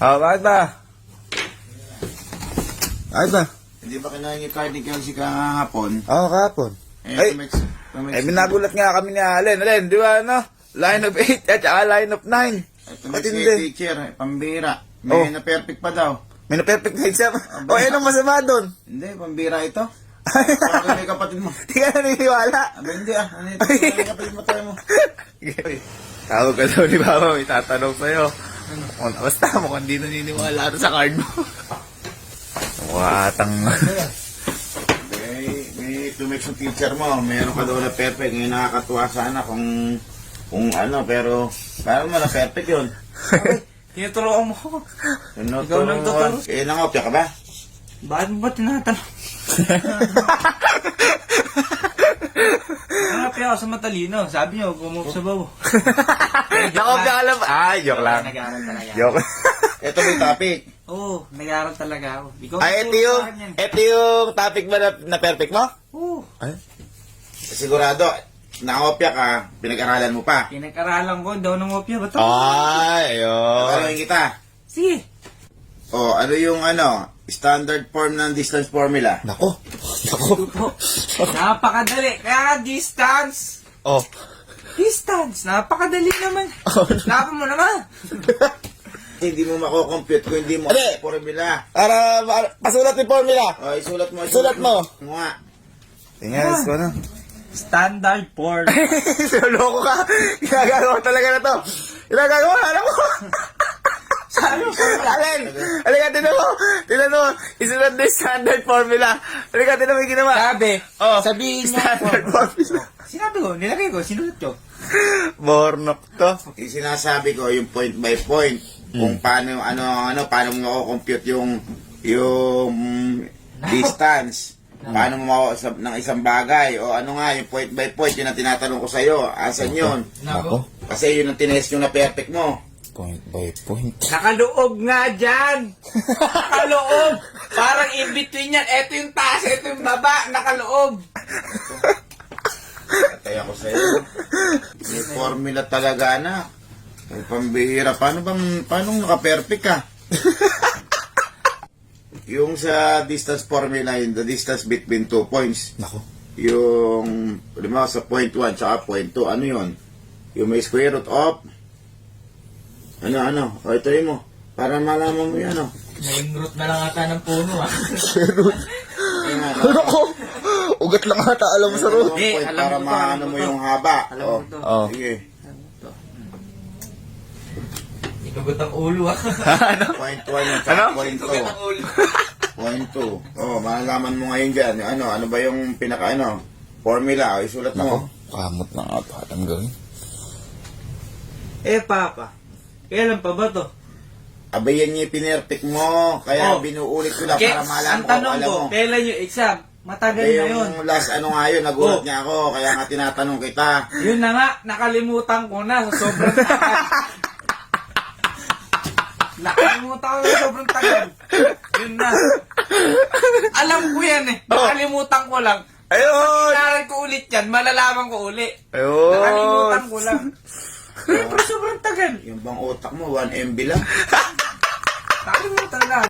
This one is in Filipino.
Oh, bakit ba? Bakit ba? Hindi ba kinahin yung card ni Kelsey kahapon? Oo, kahapon. Ay, minagulat nga kami ni Allen. Allen, di ba, ano? Line of 8 at saka line of 9. Matindi. Teacher, pambira. May na-perfect pa daw. May na-perfect na exam. O, ano masama doon? Hindi, pambira ito. Parang may kapatid mo. Di ka naniniwala. Hindi Ano ito? May kapatid mo tayo mo. Tawag ka daw ni Baba, may tatanong sa'yo. Basta mukhang di naniniwala sa card mo. Watang. May tumix yung teacher mo. Meron ka daw na perfect. Ngayon nakakatuwa sana kung ano, pero parang mo na perfect yun. Tinuturoan mo ko. Ikaw nang tuturo. Nangopya ka ba? Bakit mo ba tinatanong? Nangapya ako sa matalino. Sabi niyo, gumove sa bawo. Nakopya ka lang. Joke lang. Nag-aaral talaga. Joke. Ito may topic. Oo, nag-aaral talaga ako. Ikaw Ito yung topic ba na perfect mo? Oo. Ay? Sigurado, nangopya ka, pinag-aralan mo pa. Pinag-aralan ko, daw nangopya. Ba't ako? Ayun. Tanungin kita. Sige. Ano yung standard form ng distance formula? Nako. Napakadali. Kaya nga, distance. Oh. Distance. Napakadali naman. Laban mo naman. Hindi mo mako-compute kung hindi mo Hindi. formula. Para, pasulat yung formula. Isulat mo. Sulat mo. Nga. Tingnan, ko na. Standard form. Loko ka. Ginagawa talaga na to. Ginagawa, alam mo. Sabi mo, Allen. Halika, tinan mo. Tinan mo. Isulat na yung standard formula. Halika, tinan mo yung ginawa. Sabi. Oh, Sabihin mo. standard formula. Sinabi ko, nilagay ko, sinulat ko. Bornok to. Yung sinasabi ko, yung point by point. Kung paano, paano mo mako-compute yung distance. Paano mo mako ng isang bagay. O ano nga, yung point by point, yun ang tinatanong ko sa'yo. Asan yun? Nako. Kasi yun ang tinest yung na-perfect mo. Point by point. Nakaloob nga dyan! Nakaloob! Parang in between yan. Ito yung taas, ito yung baba. Nakaloob! Kaya ko sa'yo. May formula talaga na. Ay, pambihira. Paano naka-perfect ka? Yung sa distance formula, yung the distance between 2 points. Nako. Yung, lima sa point 1 tsaka point 2, ano yun? Yung may square root of, o ito yun mo. Para malaman mo yan, Naging root na lang ata ng puno, ah. Nako. Ugat lang ata, alam mo sa root. Hindi, Point, alam para ko to, maano alam mo ko to. yung haba. Alam ko to. Oh. Sige. Ikagot ang ulo, ah. Ano? Point 1 yung tsaka Ano? point 2. Ikagot ang ulo. Point 2. Malalaman mo ngayon dyan. Ano ba yung pinaka, formula? Isulat Nako. mo. Kamot na nga ito. Alam gawin. Papa. Kailan pa ba to? Abay yan yung pinerfect mo. Kaya Oh. binuulit ko lang para malaman Ang ko tanong alam ko, mo. kailan yung exam? Matagal Abay na yun. yung last yun, nagulat Oh. niya ako. Kaya nga tinatanong kita. Yun na nga, nakalimutan ko na sa sobrang tagal. Nakalimutan ko na sobrang tagal. Yun na. Alam ko yan eh. Nakalimutan ko lang. Ayun! Kailangan ko ulit yan, malalaman ko uli. Ayun! Nakalimutan ko lang. Pero sobrang tagal. Yung bang utak mo, 1 MB lang. Nakalimutan lang.